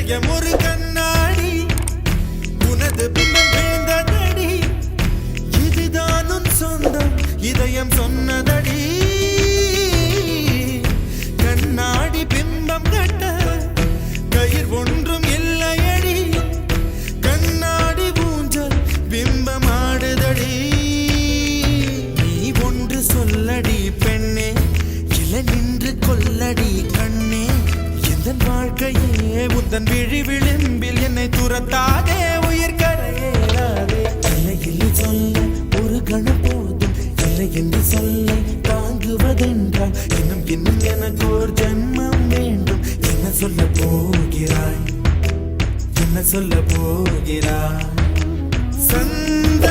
இதயம் ஒரு கண்ணாடி உனது பிம்பம் விழுந்ததடி இதுதான் உன் சொந்தம் இதயம் சொன்னதடி கண்ணாடி பிம்பம் கட்ட கயிர் ஒன்றும் இல்லையடி கண்ணாடி ஊஞ்சல் பிம்பம் ஆடுதடி நீ ஒன்று சொல்லடி பெண்ணே இல நின்று கொல்லடி கண்ணே எந்த வாழ்க்கையே உந்தன் விழி விளிம்பில் என்னை துரத்தாதே உயிர் கரையேறாதே இல்லை இல்லை சொல்ல ஒரு கணம் போதும் இல்லை என்று சொல்ல தாங்குவதென்றால் இன்னும் இன்னும் எனக்கு ஒரு ஜென்மம் வேண்டும் என்ன சொல்ல போகிறாய் என்ன சொல்ல போகிறாய் சந்த